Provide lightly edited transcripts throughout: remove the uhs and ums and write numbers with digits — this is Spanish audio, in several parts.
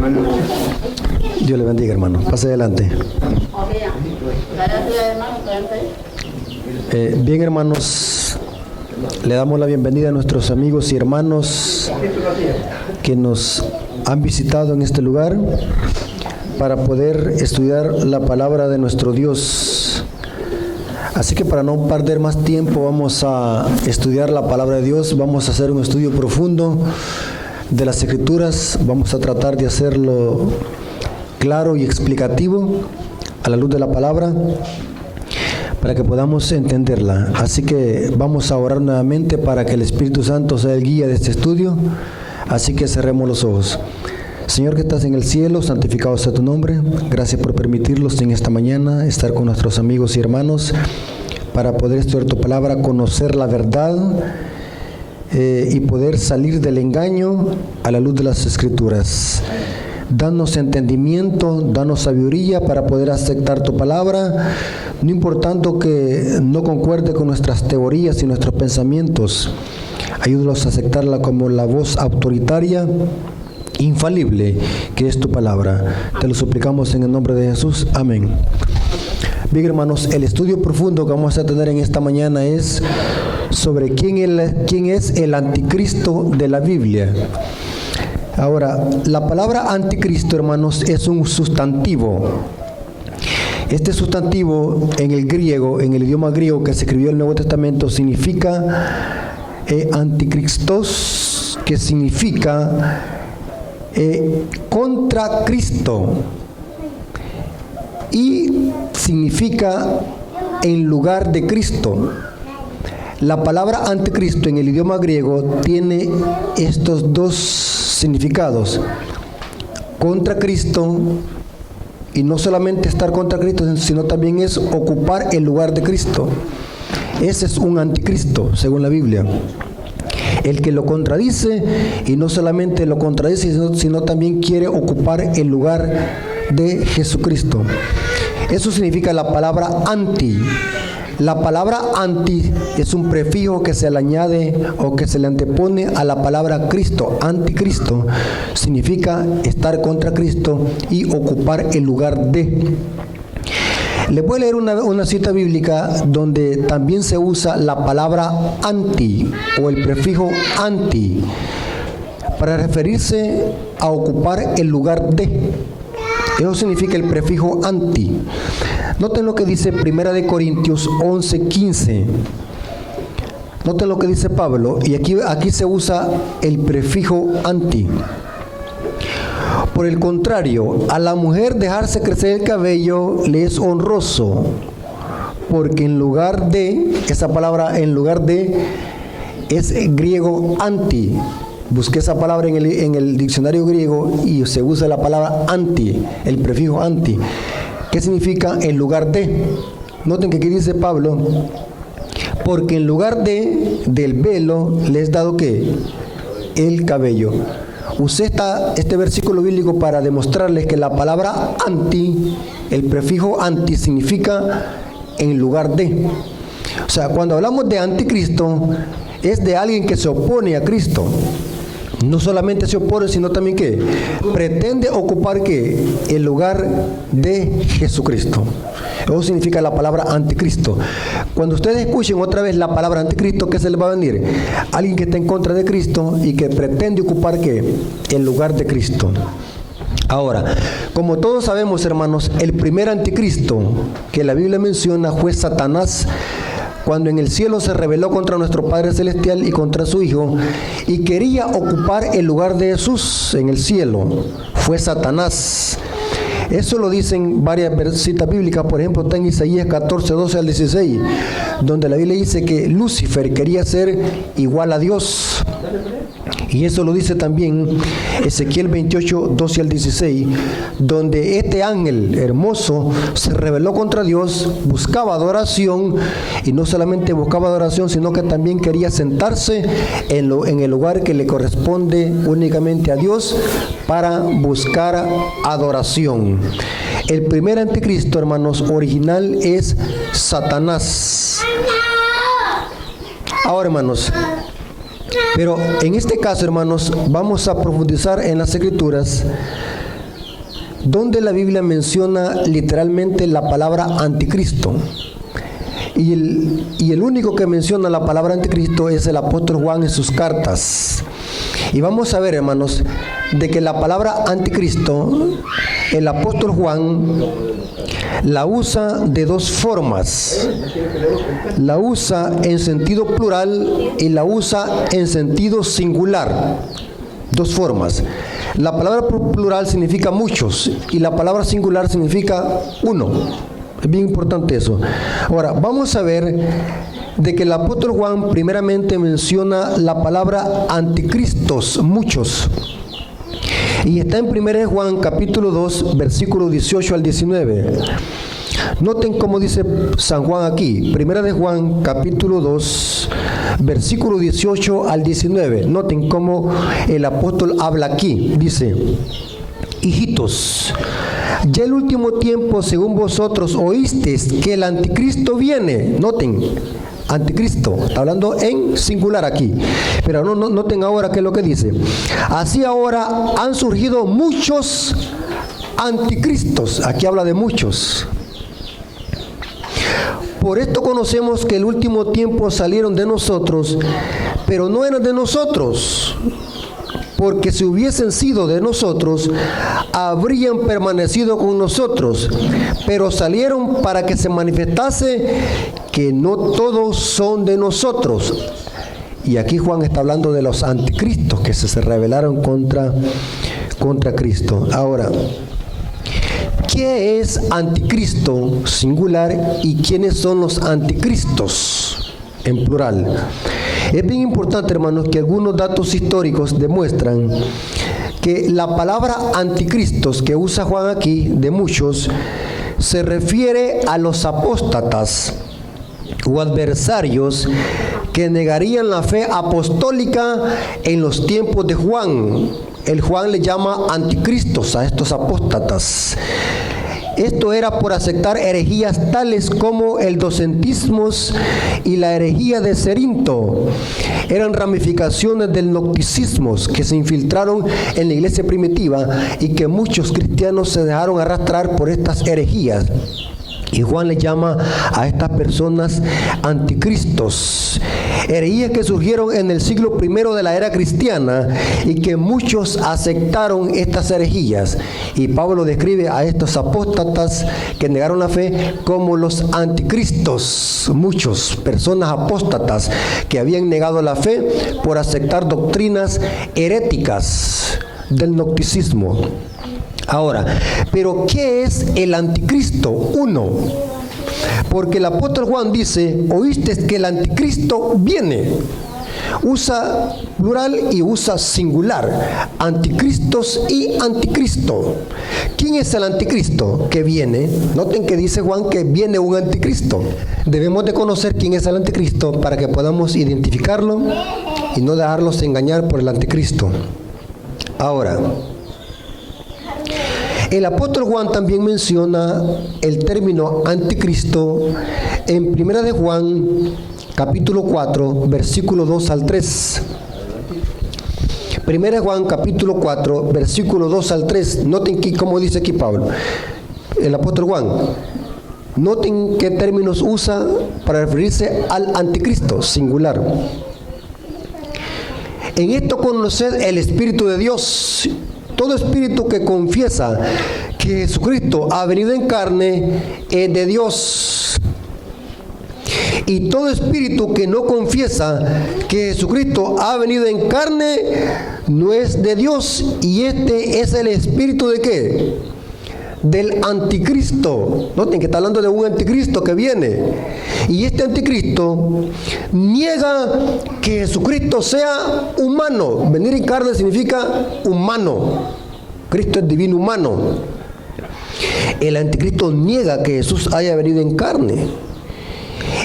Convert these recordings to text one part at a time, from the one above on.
hermano. Dios le bendiga, hermano. Pase adelante. Bien, hermanos, le damos la bienvenida a nuestros amigos y hermanos que nos han visitado en este lugar para poder estudiar la palabra de nuestro Dios. Así que para no perder más tiempo vamos a estudiar la palabra de Dios, vamos a hacer un estudio profundo de las Escrituras, vamos a tratar de hacerlo claro y explicativo a la luz de la palabra para que podamos entenderla. Así que vamos a orar nuevamente para que el Espíritu Santo sea el guía de este estudio, así que cerremos los ojos. Señor que estás en el cielo, santificado sea tu nombre. Gracias por permitirnos en esta mañana estar con nuestros amigos y hermanos para poder estudiar tu palabra, conocer la verdad y poder salir del engaño a la luz de las Escrituras. Danos entendimiento, danos sabiduría para poder aceptar tu palabra, no importando que no concuerde con nuestras teorías y nuestros pensamientos. Ayúdanos a aceptarla como la voz autoritaria, infalible, que es tu palabra. Te lo suplicamos en el nombre de Jesús. Amén. Bien, hermanos, el estudio profundo que vamos a tener en esta mañana es sobre quién es el anticristo de la Biblia. Ahora, la palabra anticristo, hermanos, es un sustantivo. Este sustantivo en el griego, en el idioma griego que se escribió en el Nuevo Testamento, significa anticristos, que significa contra Cristo, y significa en lugar de Cristo. La palabra anticristo en el idioma griego tiene estos dos significados: contra Cristo, y no solamente estar contra Cristo, sino también es ocupar el lugar de Cristo. Ese es un anticristo, según la Biblia. El que lo contradice, y no solamente lo contradice, sino también quiere ocupar el lugar de Jesucristo. Eso significa la palabra anti. La palabra anti es un prefijo que se le añade o que se le antepone a la palabra Cristo. Anticristo significa estar contra Cristo y ocupar el lugar de. Les voy a leer una cita bíblica donde también se usa la palabra anti o el prefijo anti para referirse a ocupar el lugar de. Eso significa el prefijo anti. Noten lo que dice 1 Corintios 11:15. Noten lo que dice Pablo, y aquí se usa el prefijo anti. Por el contrario, a la mujer dejarse crecer el cabello le es honroso, porque en lugar de, esa palabra en lugar de es griego anti. Busqué esa palabra en el diccionario griego y se usa la palabra anti, el prefijo anti. ¿Qué significa en lugar de? Noten que aquí dice Pablo, porque en lugar del velo le es dado ¿qué? El cabello. Usé este versículo bíblico para demostrarles que la palabra anti, el prefijo anti, significa en lugar de. O sea, cuando hablamos de anticristo, es de alguien que se opone a Cristo. No solamente se opone, sino también que pretende ocupar ¿qué? El lugar de Jesucristo. Eso significa la palabra anticristo. Cuando ustedes escuchen otra vez la palabra anticristo, ¿qué se les va a venir? Alguien que está en contra de Cristo y que pretende ocupar ¿qué? El lugar de Cristo. Ahora, como todos sabemos, hermanos, el primer anticristo que la Biblia menciona fue Satanás, cuando en el cielo se rebeló contra nuestro Padre Celestial y contra su Hijo, y quería ocupar el lugar de Jesús en el cielo. Fue Satanás. Eso lo dicen varias citas bíblicas. Por ejemplo, está en Isaías 14, 12 al 16, donde la Biblia dice que Lucifer quería ser igual a Dios. Y eso lo dice también Ezequiel 28, 12 al 16, donde este ángel hermoso se rebeló contra Dios, buscaba adoración, y no solamente buscaba adoración, sino que también quería sentarse en el lugar que le corresponde únicamente a Dios para buscar adoración. El primer anticristo, hermanos, original es Satanás. Ahora, hermanos, pero en este caso, hermanos, vamos a profundizar en las Escrituras donde la Biblia menciona literalmente la palabra anticristo. Y el único que menciona la palabra anticristo es el apóstol Juan en sus cartas. Y vamos a ver, hermanos, de que la palabra anticristo, el apóstol Juan la usa de dos formas. La usa en sentido plural y la usa en sentido singular. Dos formas. La palabra plural significa muchos y la palabra singular significa uno. Es bien importante eso. Ahora, vamos a ver de que el apóstol Juan primeramente menciona la palabra anticristos, muchos. Y está en 1 Juan capítulo 2, versículo 18 al 19. Noten cómo dice San Juan aquí. 1 Juan capítulo 2, versículo 18 al 19. Noten cómo el apóstol habla aquí. Dice: hijitos, ya el último tiempo, según vosotros oísteis que el anticristo viene. Noten, anticristo, está hablando en singular aquí, pero noten ahora qué es lo que dice. Así ahora han surgido muchos anticristos. Aquí habla de muchos. Por esto conocemos que el último tiempo salieron de nosotros, pero no eran de nosotros. Porque si hubiesen sido de nosotros, habrían permanecido con nosotros. Pero salieron para que se manifestase que no todos son de nosotros. Y aquí Juan está hablando de los anticristos que se rebelaron contra Cristo. Ahora, ¿qué es anticristo singular y quiénes son los anticristos en plural? Es bien importante, hermanos, que algunos datos históricos demuestran que la palabra anticristos que usa Juan aquí, de muchos, se refiere a los apóstatas o adversarios que negarían la fe apostólica en los tiempos de Juan. El Juan le llama anticristos a estos apóstatas. Esto era por aceptar herejías tales como el docentismo y la herejía de Cerinto. Eran ramificaciones del gnosticismo que se infiltraron en la iglesia primitiva y que muchos cristianos se dejaron arrastrar por estas herejías. Y Juan le llama a estas personas anticristos. Herejías que surgieron en el siglo I de la era cristiana y que muchos aceptaron estas herejías. Y Pablo describe a estos apóstatas que negaron la fe como los anticristos. Muchos personas apóstatas que habían negado la fe por aceptar doctrinas heréticas del gnosticismo. Ahora, ¿pero qué es el anticristo? Uno, porque el apóstol Juan dice, oíste que el anticristo viene. Usa plural y usa singular, anticristos y anticristo. ¿Quién es el anticristo que viene? Noten que dice Juan que viene un anticristo. Debemos de conocer quién es el anticristo para que podamos identificarlo y no dejarlos engañar por el anticristo. Ahora, el apóstol Juan también menciona el término anticristo en 1 de Juan, capítulo 4, versículo 2 al 3. 1 de Juan, capítulo 4, versículo 2 al 3. Noten cómo dice aquí Pablo, el apóstol Juan. Noten qué términos usa para referirse al anticristo, singular. En esto conoced el Espíritu de Dios. Todo espíritu que confiesa que Jesucristo ha venido en carne es de Dios. Y todo espíritu que no confiesa que Jesucristo ha venido en carne no es de Dios. Y este es el espíritu ¿de qué? Del anticristo. Noten que está hablando de un anticristo que viene. Y este anticristo niega que Jesucristo sea humano. Venir en carne significa humano. Cristo es divino humano. El anticristo niega que Jesús haya venido en carne,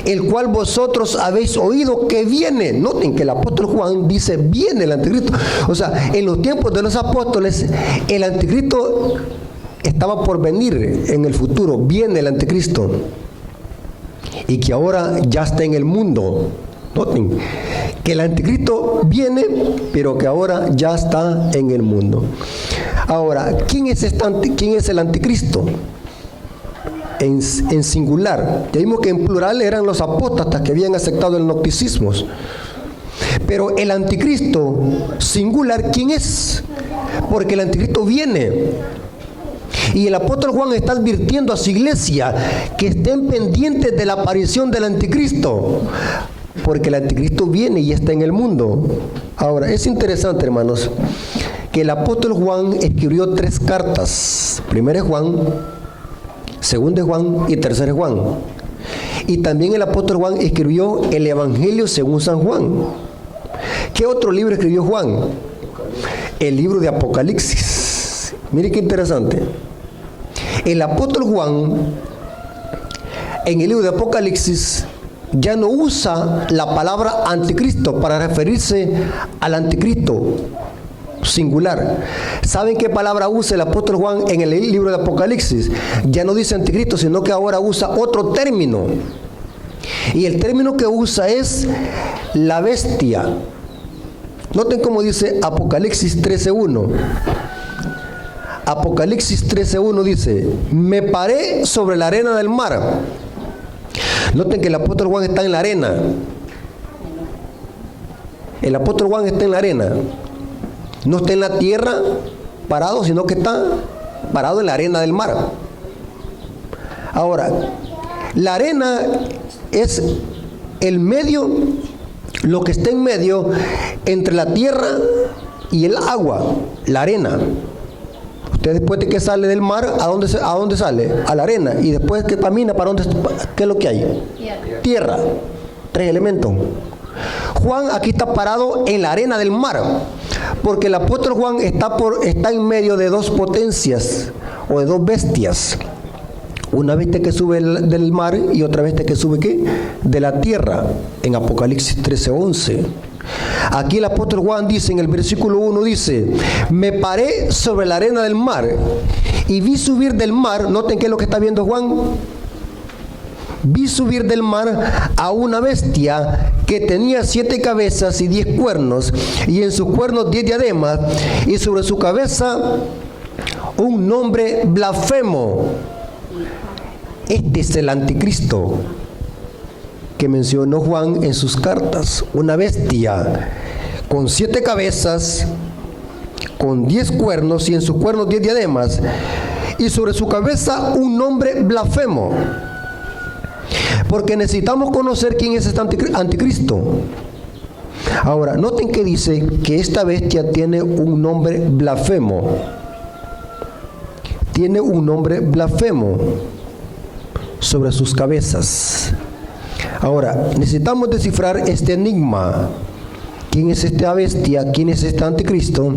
el cual vosotros habéis oído que viene. Noten que el apóstol Juan dice, viene el anticristo. O sea, en los tiempos de los apóstoles, el anticristo estaba por venir en el futuro. Viene el anticristo. Y que ahora ya está en el mundo. Noten que el anticristo viene, pero que ahora ya está en el mundo. Ahora, ¿quién es el anticristo? En singular. Ya vimos que en plural eran los apóstatas que habían aceptado el gnosticismo. Pero el anticristo singular, ¿quién es? Porque el anticristo viene. Y el apóstol Juan está advirtiendo a su iglesia que estén pendientes de la aparición del anticristo. Porque el anticristo viene y está en el mundo. Ahora, es interesante, hermanos, que el apóstol Juan escribió 3 cartas. Primera es Juan, segunda es Juan y tercera es Juan. Y también el apóstol Juan escribió el Evangelio según San Juan. ¿Qué otro libro escribió Juan? El libro de Apocalipsis. Mire qué interesante. El apóstol Juan, en el libro de Apocalipsis, ya no usa la palabra anticristo para referirse al anticristo singular. ¿Saben qué palabra usa el apóstol Juan en el libro de Apocalipsis? Ya no dice anticristo, sino que ahora usa otro término. Y el término que usa es la bestia. Noten cómo dice Apocalipsis 13:1. Apocalipsis 13:1 dice: me paré sobre la arena del mar. Noten que el apóstol Juan está en la arena. El apóstol Juan está en la arena. No está en la tierra parado, sino que está parado en la arena del mar. Ahora, la arena es el medio, lo que está en medio entre la tierra y el agua, la arena. Usted después de que sale del mar, ¿a dónde sale? A la arena. Y después que camina, ¿para dónde? ¿Qué es lo que hay? Tierra. 3 elementos. Juan aquí está parado en la arena del mar, porque el apóstol Juan está en medio de 2 potencias o de 2 bestias. Una bestia que sube del mar y otra bestia que sube ¿qué? De la tierra, en Apocalipsis 13:11. Aquí el apóstol Juan dice en el versículo 1, dice: me paré sobre la arena del mar y vi subir del mar. Noten qué es lo que está viendo Juan. Vi subir del mar a una bestia que tenía 7 cabezas y 10 cuernos, y en sus cuernos 10 diademas, y sobre su cabeza un nombre blasfemo. Este es el anticristo que mencionó Juan en sus cartas. Una bestia con 7 cabezas, con 10 cuernos, y en sus cuernos 10 diademas, y sobre su cabeza un nombre blasfemo. Porque necesitamos conocer quién es este anticristo. Ahora, noten que dice que esta bestia tiene un nombre blasfemo. Tiene un nombre blasfemo sobre sus cabezas. Ahora, necesitamos descifrar este enigma. ¿Quién es esta bestia? ¿Quién es este anticristo?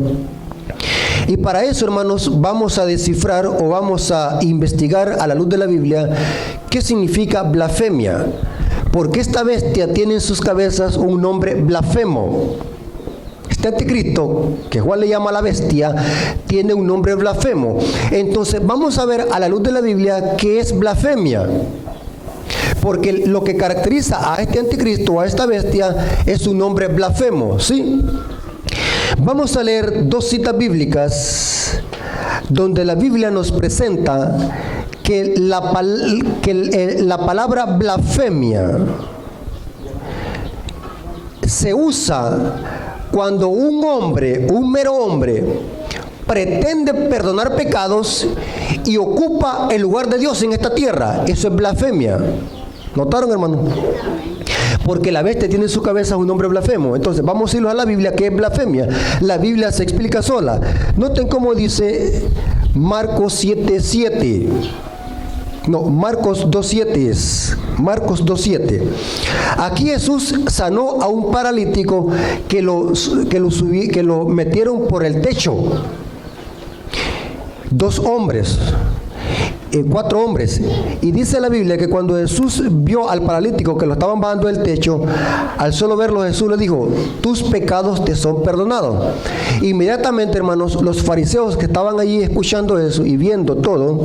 Y para eso, hermanos, vamos a descifrar o vamos a investigar a la luz de la Biblia qué significa blasfemia. Porque esta bestia tiene en sus cabezas un nombre blasfemo. Este anticristo, que Juan le llama la bestia, tiene un nombre blasfemo. Entonces, vamos a ver a la luz de la Biblia qué es blasfemia. Porque lo que caracteriza a este anticristo o a esta bestia es un nombre blasfemo, ¿sí? Vamos a leer 2 citas bíblicas donde la Biblia nos presenta que la palabra blasfemia se usa cuando un hombre, un mero hombre, pretende perdonar pecados y ocupa el lugar de Dios en esta tierra. Eso es blasfemia. ¿Notaron, hermano? Porque la bestia tiene en su cabeza un nombre blasfemo. Entonces, vamos a irnos a la Biblia, que es blasfemia. La Biblia se explica sola. Noten cómo dice Marcos 7:7. No, Marcos 2:7 es. Marcos 2:7. Aquí Jesús sanó a un paralítico que lo metieron por el techo. 2 hombres. 4 hombres. Y dice la Biblia que cuando Jesús vio al paralítico que lo estaban bajando del techo, al solo verlo Jesús le dijo: tus pecados te son perdonados. Inmediatamente, hermanos, los fariseos que estaban allí escuchando eso y viendo todo,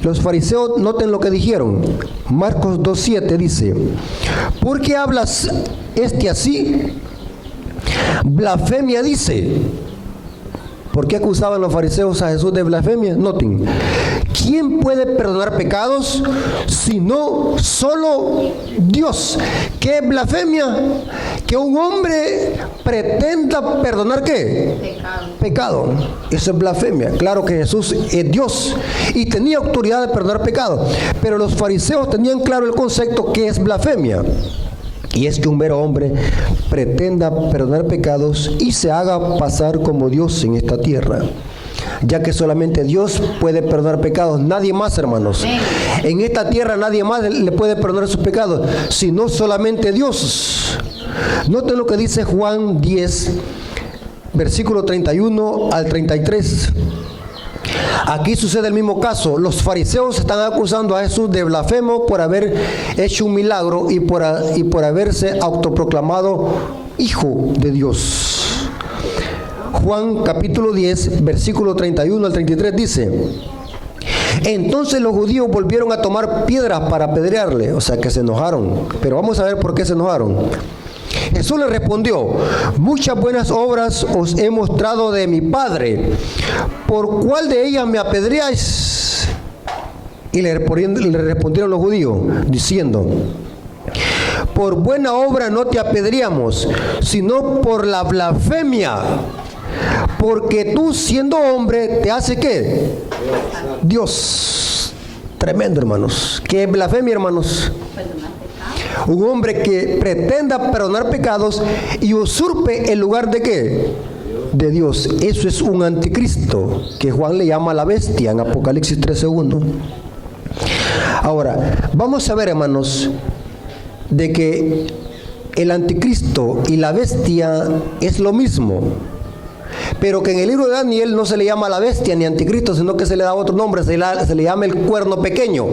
los fariseos, noten lo que dijeron. Marcos 2:7 dice: ¿por qué hablas así? Blasfemia dice. ¿Por qué acusaban los fariseos a Jesús de blasfemia? Noten, ¿quién puede perdonar pecados sino solo Dios? ¿Qué es blasfemia? Que un hombre pretenda perdonar ¿qué? Pecado. Eso es blasfemia. Claro que Jesús es Dios y tenía autoridad de perdonar pecados, pero los fariseos tenían claro el concepto que es blasfemia. Y es que un mero hombre pretenda perdonar pecados y se haga pasar como Dios en esta tierra, ya que solamente Dios puede perdonar pecados, nadie más, hermanos. En esta tierra nadie más le puede perdonar sus pecados, sino solamente Dios. Noten lo que dice Juan 10, versículo 31 al 33. Aquí sucede el mismo caso. Los fariseos están acusando a Jesús de blasfemo por haber hecho un milagro y por haberse autoproclamado hijo de Dios. Juan capítulo 10, versículo 31 al 33 dice: entonces los judíos volvieron a tomar piedras para apedrearle, o sea que se enojaron. Pero vamos a ver por qué se enojaron. Jesús le respondió: muchas buenas obras os he mostrado de mi Padre, ¿por cuál de ellas me apedreáis? Y le respondieron los judíos diciendo: por buena obra no te apedreamos, sino por la blasfemia, porque tú siendo hombre te hace ¿qué? Dios. Tremendo, hermanos. ¿Qué es blasfemia, hermanos? Un hombre que pretenda perdonar pecados y usurpe el lugar de ¿qué? De Dios. Eso es un anticristo, que Juan le llama la bestia en Apocalipsis 3:1. Ahora, vamos a ver, hermanos, de que el anticristo y la bestia es lo mismo, pero que en el libro de Daniel no se le llama la bestia ni anticristo, sino que se le da otro nombre, se le llama el cuerno pequeño.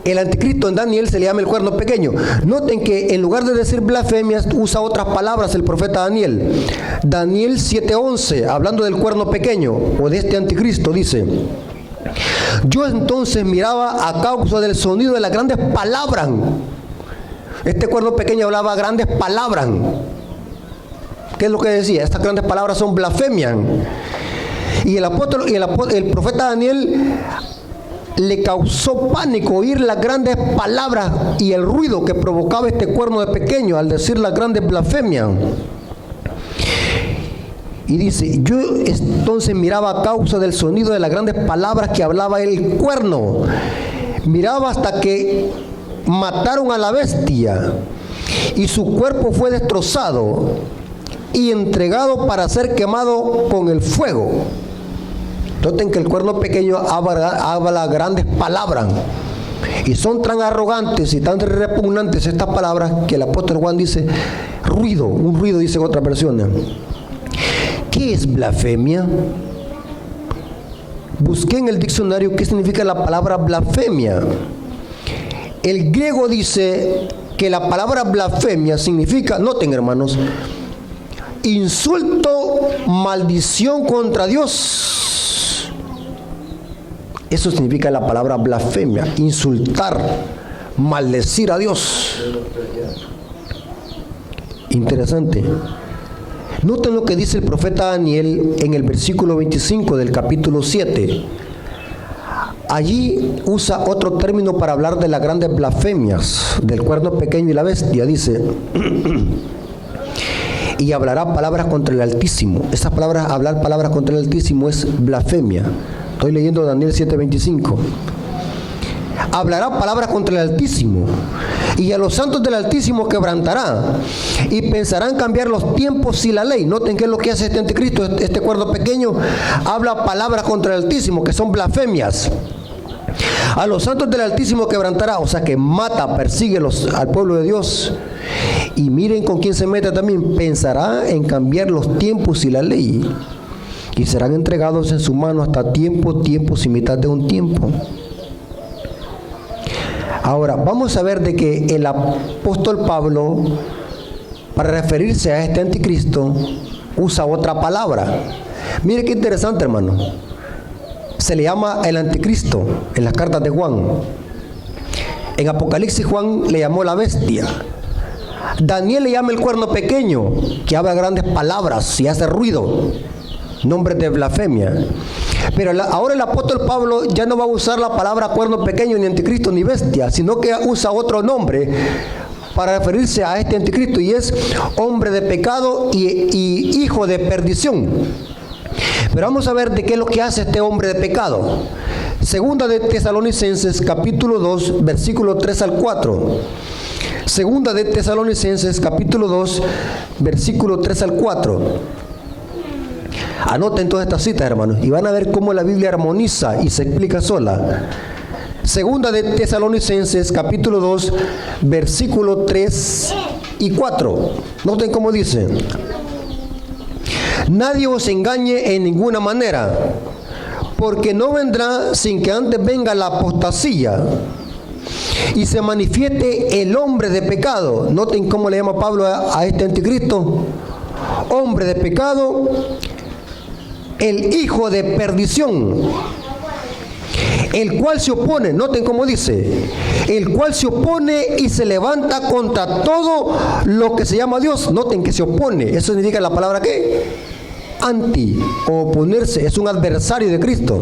El anticristo en Daniel se le llama el cuerno pequeño. Noten que en lugar de decir blasfemias usa otras palabras el profeta Daniel. Daniel 7:11, hablando del cuerno pequeño o de este anticristo, dice: yo entonces miraba a causa del sonido de las grandes palabras. Este cuerno pequeño hablaba grandes palabras. ¿Qué es lo que decía? Estas grandes palabras son blasfemias. Y el profeta Daniel le causó pánico oír las grandes palabras y el ruido que provocaba este cuerno de pequeño al decir las grandes blasfemias. Y dice: yo entonces miraba a causa del sonido de las grandes palabras que hablaba el cuerno. Miraba hasta que mataron a la bestia y su cuerpo fue destrozado y entregado para ser quemado con el fuego. Noten que el cuerno pequeño habla grandes palabras y son tan arrogantes y tan repugnantes estas palabras que el apóstol Juan dice ruido, un ruido, dice en otra versión. ¿Qué es blasfemia? Busqué en el diccionario qué significa la palabra blasfemia. El griego dice que la palabra blasfemia significa, noten hermanos, insulto, maldición contra Dios. Eso significa la palabra blasfemia, insultar, maldecir a Dios. Interesante. Noten lo que dice el profeta Daniel en el versículo 25 del capítulo 7. Allí usa otro término para hablar de las grandes blasfemias, del cuerno pequeño y la bestia. Dice: y hablará palabras contra el Altísimo. Esas palabras, hablar palabras contra el Altísimo es blasfemia. Estoy leyendo Daniel 7:25. Hablará palabras contra el Altísimo, y a los santos del Altísimo quebrantará, y pensarán cambiar los tiempos y la ley. Noten qué es lo que hace este anticristo, este cuerno pequeño. Habla palabras contra el Altísimo, que son blasfemias. A los santos del Altísimo quebrantará, o sea que mata, persigue al pueblo de Dios. Y miren con quién se mete también: pensará en cambiar los tiempos y la ley, y serán entregados en su mano hasta tiempos y mitad de un tiempo. Ahora, vamos a ver de que el apóstol Pablo, para referirse a este anticristo, usa otra palabra. Mire qué interesante, hermano. Se le llama el anticristo en las cartas de Juan. En Apocalipsis Juan le llamó la bestia. Daniel le llama el cuerno pequeño, que habla grandes palabras y hace ruido. nombres de blasfemia. Pero ahora el apóstol Pablo ya no va a usar la palabra cuerno pequeño, ni anticristo, ni bestia, sino que usa otro nombre para referirse a este anticristo, y es hombre de pecado y hijo de perdición. Pero vamos a ver de qué es lo que hace este hombre de pecado. Segunda de Tesalonicenses capítulo 2, versículo 3 al 4. Segunda de Tesalonicenses capítulo 2, versículo 3 al 4. Anoten todas estas citas, hermanos, y van a ver cómo la Biblia armoniza y se explica sola. Segunda de Tesalonicenses capítulo 2, versículo 3 y 4. Noten cómo dice: nadie os engañe en ninguna manera, porque no vendrá sin que antes venga la apostasía y se manifieste el hombre de pecado. Noten cómo le llama Pablo a este anticristo: hombre de pecado, el hijo de perdición, el cual se opone. Noten cómo dice: el cual se opone y se levanta contra todo lo que se llama Dios. Noten que se opone, eso significa la palabra ¿qué? Anti, o oponerse, es un adversario de Cristo.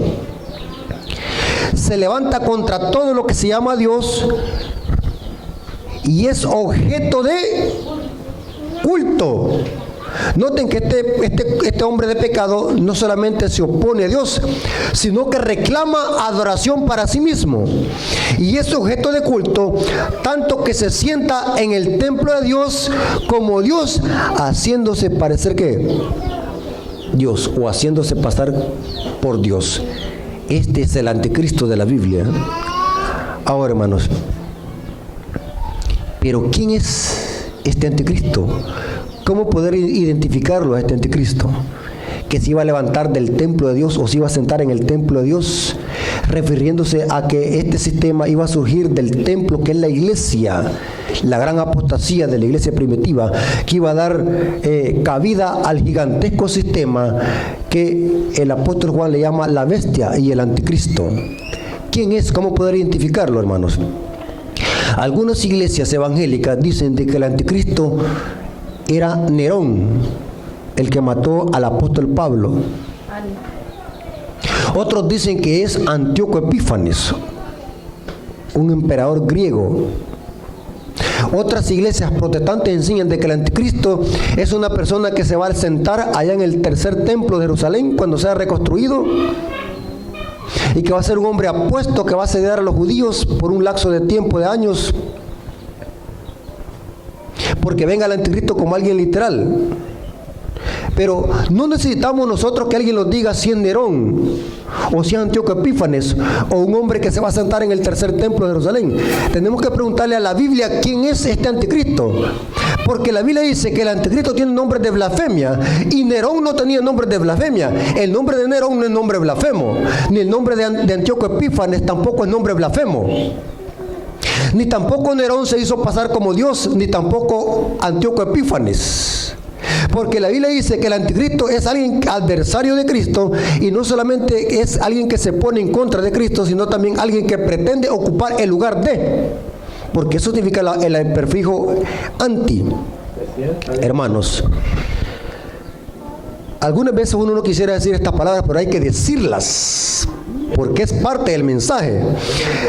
Se levanta contra todo lo que se llama Dios y es objeto de culto. Noten que este hombre de pecado no solamente se opone a Dios, sino que reclama adoración para sí mismo. Y es objeto de culto, tanto que se sienta en el templo de Dios como Dios, haciéndose parecer que Dios, o haciéndose pasar por Dios. Este es el anticristo de la Biblia. Ahora, hermanos, ¿pero quién es este anticristo? ¿Cómo poder identificarlo a este anticristo? Que se iba a levantar del templo de Dios, o se iba a sentar en el templo de Dios, refiriéndose a que este sistema iba a surgir del templo, que es la iglesia, la gran apostasía de la iglesia primitiva, que iba a dar cabida al gigantesco sistema que el apóstol Juan le llama la bestia y el anticristo. ¿Quién es? ¿Cómo poder identificarlo, hermanos? Algunas iglesias evangélicas dicen de que el anticristo era Nerón, el que mató al apóstol Pablo. Otros dicen que es Antíoco Epífanes, un emperador griego. Otras iglesias protestantes enseñan de que el anticristo es una persona que se va a sentar allá en el tercer templo de Jerusalén cuando sea reconstruido, y que va a ser un hombre apuesto que va a asediar a los judíos por un lapso de tiempo de años, porque venga el anticristo como alguien literal. Pero no necesitamos nosotros que alguien nos diga si es Nerón, o si es Antíoco Epífanes, o un hombre que se va a sentar en el tercer templo de Jerusalén. Tenemos que preguntarle a la Biblia quién es este anticristo, porque la Biblia dice que el anticristo tiene nombre de blasfemia, y Nerón no tenía nombre de blasfemia. El nombre de Nerón no es nombre blasfemo, ni el nombre de Antíoco Epífanes tampoco es nombre blasfemo. Ni tampoco Nerón se hizo pasar como Dios, ni tampoco Antíoco Epífanes. Porque la Biblia dice que el anticristo es alguien adversario de Cristo, y no solamente es alguien que se pone en contra de Cristo, sino también alguien que pretende ocupar el lugar de, porque eso significa el prefijo anti. Hermanos, algunas veces uno no quisiera decir estas palabras, pero hay que decirlas, porque es parte del mensaje.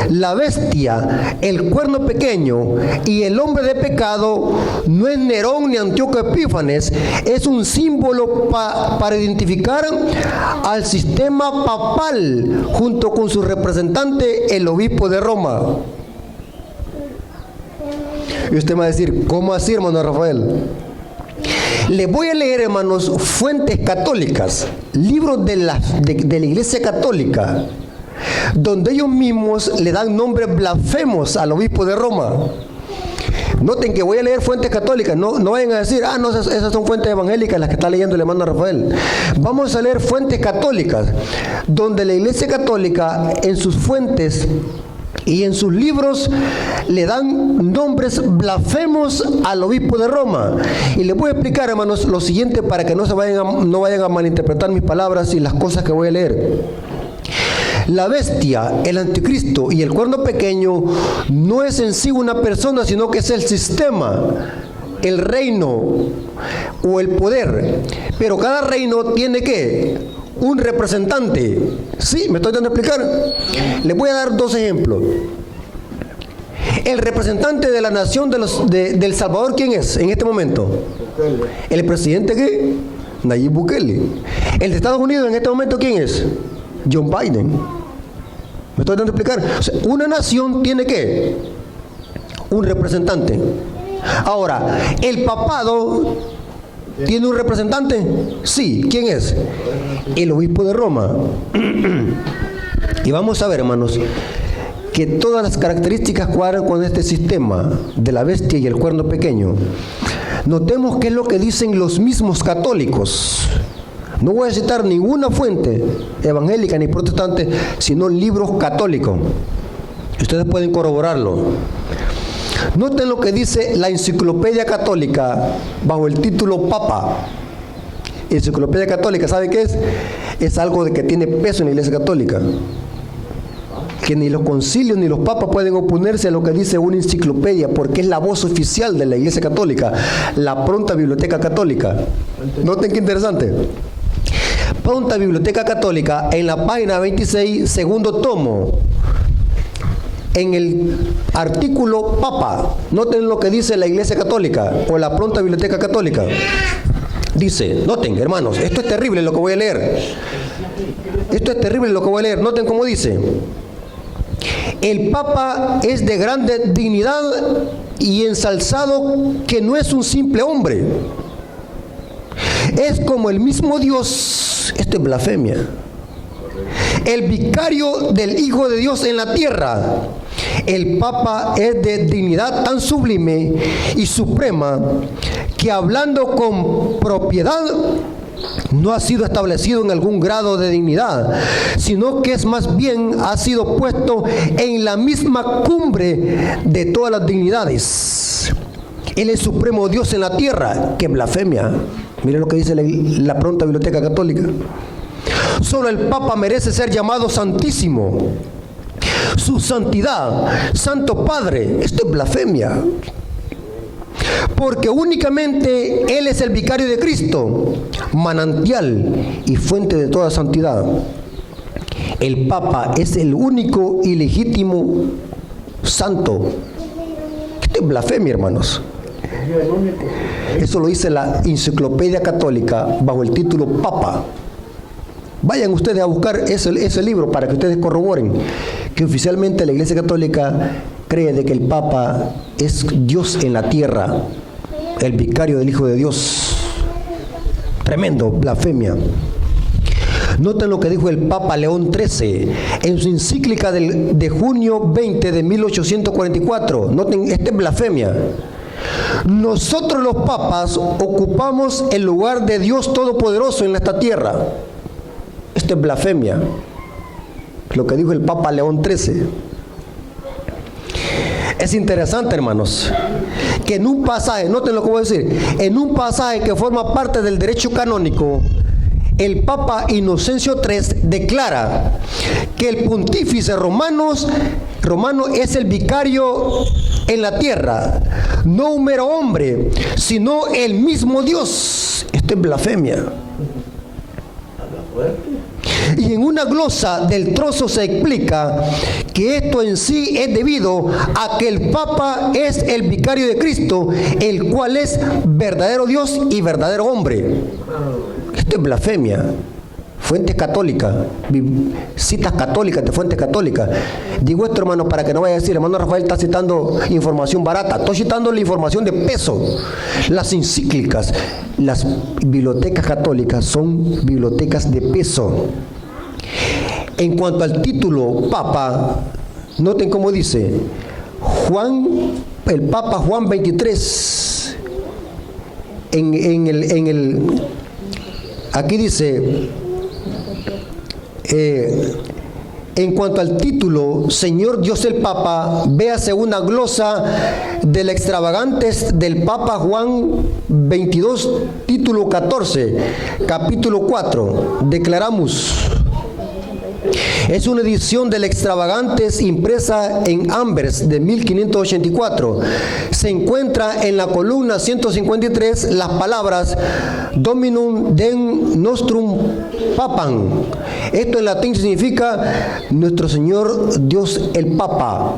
La bestia, el cuerno pequeño y el hombre de pecado no es Nerón ni Antíoco Epífanes, es un símbolo para identificar al sistema papal junto con su representante, el obispo de Roma. Y usted me va a decir, ¿cómo así, hermano Rafael? Les voy a leer, hermanos, fuentes católicas, libros de la Iglesia Católica, donde ellos mismos le dan nombres blasfemos al obispo de Roma. Noten que voy a leer fuentes católicas, no vayan a decir, no, esas son fuentes evangélicas las que está leyendo el hermano Rafael. Vamos a leer fuentes católicas, donde la Iglesia Católica en sus fuentes y en sus libros le dan nombres blasfemos al obispo de Roma. Y les voy a explicar, hermanos, lo siguiente para que no vayan a malinterpretar mis palabras y las cosas que voy a leer. La bestia, el anticristo y el cuerno pequeño no es en sí una persona, sino que es el sistema. el reino o el poder, pero cada reino tiene ¿qué? Un representante. ¿Sí? ¿Me estoy dando a explicar? Les voy a dar dos ejemplos. El representante de la nación de El Salvador, ¿quién es en este momento? Bukele. ¿El presidente qué? Nayib Bukele. ¿El de Estados Unidos en este momento quién es? John Biden. ¿Me estoy dando a explicar? O sea, una nación tiene ¿qué? Un representante. Ahora, ¿el papado tiene un representante? Sí. ¿Quién es? El obispo de Roma. Y vamos a ver, hermanos, que todas las características cuadran con este sistema de la bestia y el cuerno pequeño. Notemos qué es lo que dicen los mismos católicos. No voy a citar ninguna fuente evangélica ni protestante, sino libros católicos. Ustedes pueden corroborarlo. Noten lo que dice la Enciclopedia Católica bajo el título Papa. Enciclopedia Católica, ¿sabe qué es? Es algo de que tiene peso en la Iglesia Católica. Que ni los concilios ni los papas pueden oponerse a lo que dice una enciclopedia, porque es la voz oficial de la Iglesia Católica, la pronta Biblioteca Católica. Noten qué interesante. Pronta Biblioteca Católica, en la página 26, segundo tomo, en el artículo Papa, noten lo que dice la Iglesia Católica o la pronta Biblioteca Católica. Dice, noten, hermanos, esto es terrible lo que voy a leer. Esto es terrible lo que voy a leer. Noten cómo dice. El Papa es de grande dignidad y ensalzado, que no es un simple hombre. Es como el mismo Dios. Esto es blasfemia. El vicario del Hijo de Dios en la tierra. El Papa es de dignidad tan sublime y suprema que, hablando con propiedad, no ha sido establecido en algún grado de dignidad, sino que es más bien ha sido puesto en la misma cumbre de todas las dignidades. Él es supremo Dios en la tierra. ¡Qué blasfemia! Miren lo que dice la pronta Biblioteca Católica. Solo el Papa merece ser llamado Santísimo. Su santidad, Santo Padre, esto es blasfemia. Porque únicamente Él es el vicario de Cristo, manantial y fuente de toda santidad. El Papa es el único y legítimo santo. Esto es blasfemia, hermanos. Eso lo dice la Enciclopedia Católica bajo el título Papa. Vayan ustedes a buscar ese libro para que ustedes corroboren que oficialmente la Iglesia Católica cree de que el Papa es Dios en la tierra, el vicario del Hijo de Dios. Tremendo, blasfemia. Noten lo que dijo el Papa León XIII en su encíclica de junio 20 de 1844. Noten, esta es blasfemia. Nosotros los papas ocupamos el lugar de Dios Todopoderoso en esta tierra. Esto es blasfemia. Lo que dijo el Papa León XIII. Es interesante, hermanos, que en un pasaje, noten lo que voy a decir, en un pasaje que forma parte del derecho canónico, el Papa Inocencio III declara que el pontífice romano es el vicario en la tierra, no un mero hombre, sino el mismo Dios. Esto es blasfemia. Y en una glosa del trozo se explica que esto en sí es debido a que el Papa es el vicario de Cristo, el cual es verdadero Dios y verdadero hombre. Esto es blasfemia. Fuentes católicas, citas católicas de fuentes católicas. Digo esto, hermano, para que no vaya a decir, hermano Rafael está citando información barata. Estoy citando la información de peso. Las encíclicas, las bibliotecas católicas son bibliotecas de peso. En cuanto al título Papa, noten cómo dice el Papa Juan 23, aquí dice, en cuanto al título Señor Dios el Papa, véase una glosa del extravagantes del Papa Juan 22, título 14, capítulo 4, declaramos. Es una edición del Extravagantes impresa en Anvers de 1584. Se encuentra en la columna 153 las palabras Dominum Deum Nostrum Papam. Esto en latín significa Nuestro Señor Dios el Papa.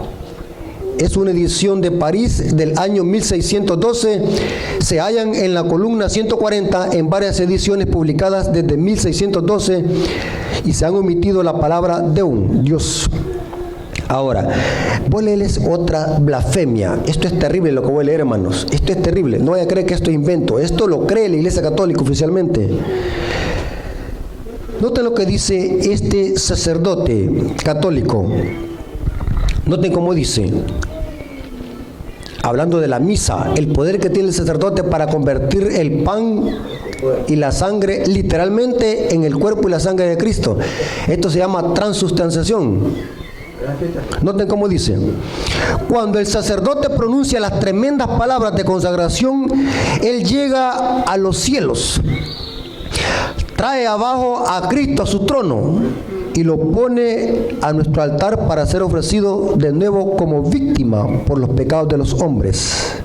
Es una edición de París del año 1612. Se hallan en la columna 140 en varias ediciones publicadas desde 1612 y se han omitido la palabra Deum, Dios. Ahora, voy a leerles otra blasfemia. Esto es terrible lo que voy a leer, hermanos. Esto es terrible. No vaya a creer que esto es invento. Esto lo cree la Iglesia Católica oficialmente. Noten lo que dice este sacerdote católico. Noten cómo dice, hablando de la misa, el poder que tiene el sacerdote para convertir el pan y la sangre literalmente en el cuerpo y la sangre de Cristo. Esto se llama transustanciación. Noten cómo dice, cuando el sacerdote pronuncia las tremendas palabras de consagración, él llega a los cielos, trae abajo a Cristo a su trono y lo pone a nuestro altar para ser ofrecido de nuevo como víctima por los pecados de los hombres.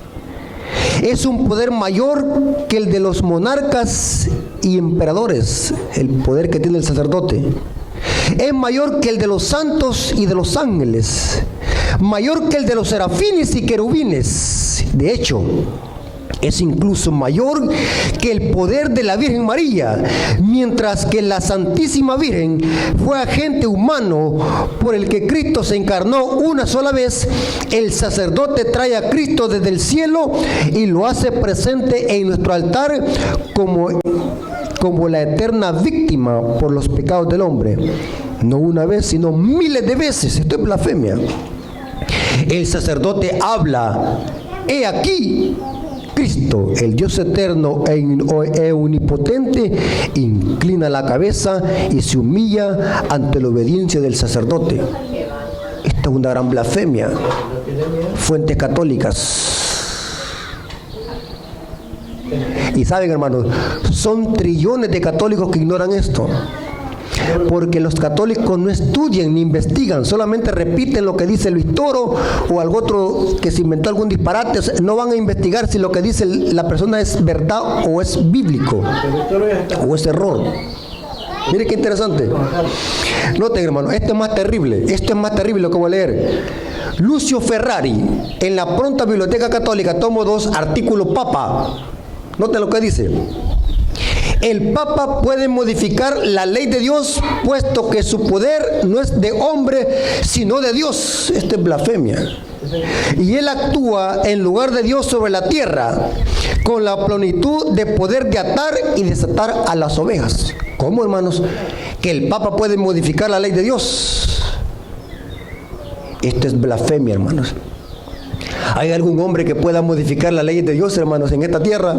Es un poder mayor que el de los monarcas y emperadores, el poder que tiene el sacerdote. Es mayor que el de los santos y de los ángeles, mayor que el de los serafines y querubines. De hecho, es incluso mayor que el poder de la Virgen María, mientras que la Santísima Virgen fue agente humano por el que Cristo se encarnó una sola vez. El sacerdote trae a Cristo desde el cielo y lo hace presente en nuestro altar como la eterna víctima por los pecados del hombre. No una vez, sino miles de veces. Esto es blasfemia. El sacerdote habla, he aquí, Cristo, el Dios eterno e omnipotente, inclina la cabeza y se humilla ante la obediencia del sacerdote. Esta es una gran blasfemia. Fuentes católicas. Y saben, hermanos, son trillones de católicos que ignoran esto. Porque los católicos no estudian ni investigan, solamente repiten lo que dice Luis Toro o algún otro que se inventó algún disparate. O sea, no van a investigar si lo que dice la persona es verdad o es bíblico o es error. Mire qué interesante. Noten, hermano, esto es más terrible. Esto es más terrible lo que voy a leer. Lucio Ferrari, en la pronta Biblioteca Católica, tomo 2, artículo Papa. Noten lo que dice. El Papa puede modificar la ley de Dios, puesto que su poder no es de hombre, sino de Dios. Esto es blasfemia. Y él actúa en lugar de Dios sobre la tierra, con la plenitud de poder de atar y desatar a las ovejas. ¿Cómo, hermanos? Que el Papa puede modificar la ley de Dios. Esto es blasfemia, hermanos. ¿Hay algún hombre que pueda modificar la ley de Dios, hermanos, en esta tierra?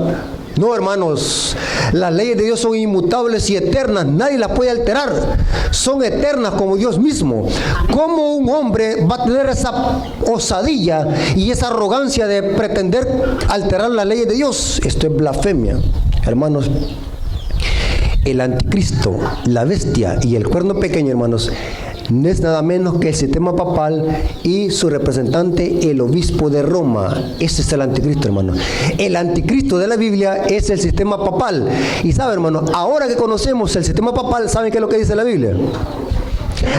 No, hermanos, las leyes de Dios son inmutables y eternas, nadie las puede alterar, son eternas como Dios mismo. ¿Cómo un hombre va a tener esa osadía y esa arrogancia de pretender alterar las leyes de Dios? Esto es blasfemia, hermanos. El anticristo, la bestia y el cuerno pequeño, hermanos, no es nada menos que el sistema papal y su representante, el obispo de Roma. Ese es el anticristo, hermano. El anticristo de la Biblia es el sistema papal. Y sabe, hermano, ahora que conocemos el sistema papal, ¿saben qué es lo que dice la Biblia?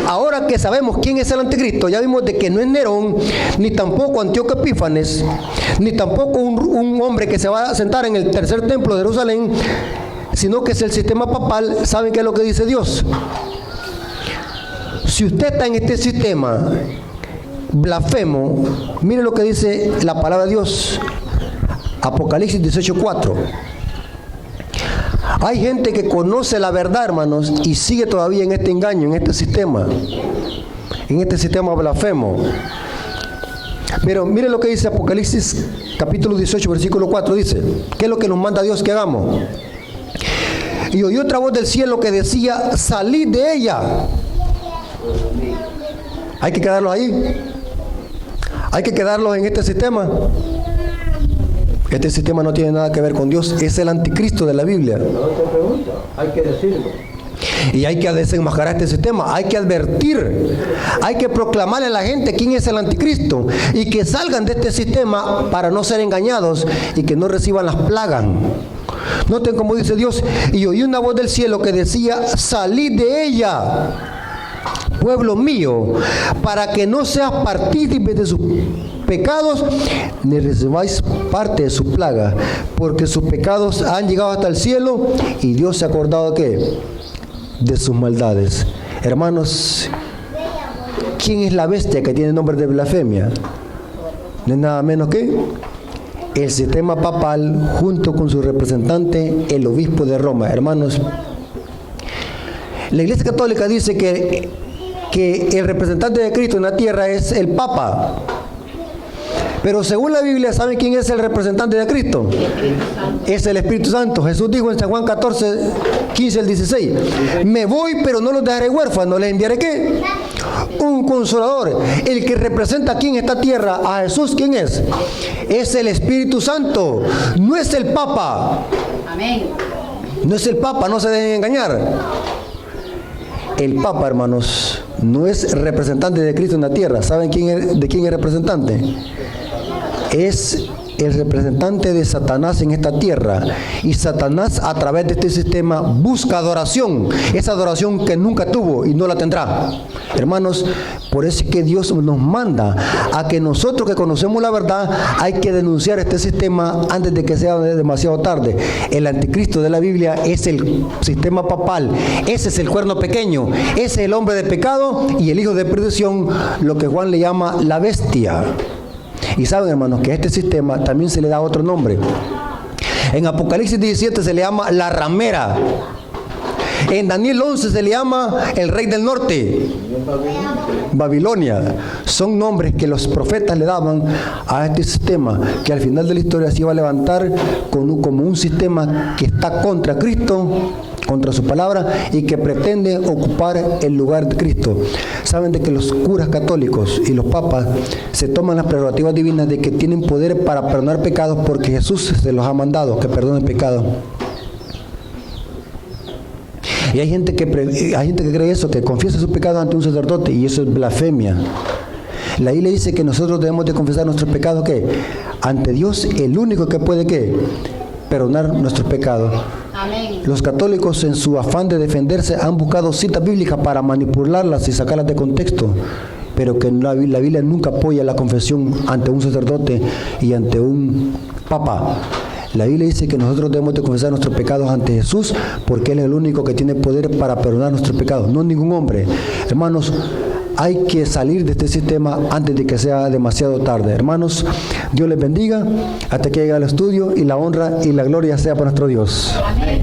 Ahora que sabemos quién es el anticristo, ya vimos de que no es Nerón, ni tampoco Antíoco Epífanes, ni tampoco un hombre que se va a sentar en el tercer templo de Jerusalén, sino que es el sistema papal. ¿Saben qué es lo que dice Dios? Si usted está en este sistema blasfemo, mire lo que dice la palabra de Dios, Apocalipsis 18:4. Hay gente que conoce la verdad, hermanos, y sigue todavía en este engaño, en este sistema blasfemo. Pero mire lo que dice Apocalipsis capítulo 18, versículo 4, dice, ¿qué es lo que nos manda Dios que hagamos? Y oí otra voz del cielo que decía, salid de ella. Hay que quedarlos ahí. Hay que quedarlos en este sistema. Este sistema no tiene nada que ver con Dios. Es el anticristo de la Biblia. Otra pregunta, hay que decirlo. Y hay que desenmascarar este sistema, hay que advertir, hay que proclamarle a la gente quién es el anticristo y que salgan de este sistema para no ser engañados y que no reciban las plagas. Noten cómo dice Dios: y oí una voz del cielo que decía, salid de ella, pueblo mío, para que no seas partícipe de sus pecados, ni recibáis parte de su plaga, porque sus pecados han llegado hasta el cielo, y Dios se ha acordado de ¿qué? De sus maldades. Hermanos, ¿quién es la bestia que tiene nombre de blasfemia? No es nada menos que el sistema papal, junto con su representante, el obispo de Roma. Hermanos, la Iglesia Católica dice que el representante de Cristo en la tierra es el Papa. Pero según la Biblia, ¿saben quién es el representante de Cristo? Es el Espíritu Santo. Jesús dijo en San Juan 14, 15 al 16, me voy, pero no los dejaré huérfanos, les enviaré ¿qué? Un consolador. El que representa aquí en esta tierra a Jesús, ¿quién es? Es el Espíritu Santo, no es el Papa. Amén. No es el Papa, no se dejen engañar. El Papa, hermanos, no es representante de Cristo en la tierra. ¿Saben de quién es representante? Es el representante de Satanás en esta tierra. Y Satanás, a través de este sistema, busca adoración. Esa adoración que nunca tuvo y no la tendrá. Hermanos, por eso es que Dios nos manda a que nosotros que conocemos la verdad, hay que denunciar este sistema antes de que sea demasiado tarde. El anticristo de la Biblia es el sistema papal. Ese es el cuerno pequeño. Ese es el hombre de pecado y el hijo de perdición, lo que Juan le llama la bestia. Y saben, hermanos, que a este sistema también se le da otro nombre. En Apocalipsis 17 se le llama la ramera. En Daniel 11 se le llama el rey del norte, Babilonia. Son nombres que los profetas le daban a este sistema, que al final de la historia se iba a levantar como un sistema que está contra Cristo, contra su palabra, y que pretende ocupar el lugar de Cristo. Saben de que los curas católicos y los papas se toman las prerrogativas divinas de que tienen poder para perdonar pecados, porque Jesús se los ha mandado que perdonen pecados. Y hay gente que cree eso, que confiesa sus pecados ante un sacerdote, y eso es blasfemia. La Biblia dice que nosotros debemos de confesar nuestros pecados ¿qué? Ante Dios, el único que puede ¿qué? Perdonar nuestros pecados. Amén. Los católicos, en su afán de defenderse, han buscado citas bíblicas para manipularlas y sacarlas de contexto, pero que la Biblia nunca apoya la confesión ante un sacerdote y ante un papa. La Biblia dice que nosotros debemos de confesar nuestros pecados ante Jesús, porque Él es el único que tiene poder para perdonar nuestros pecados, no ningún hombre. Hermanos, hay que salir de este sistema antes de que sea demasiado tarde. Hermanos, Dios les bendiga hasta que llegue al estudio, y la honra y la gloria sea para nuestro Dios. Amén.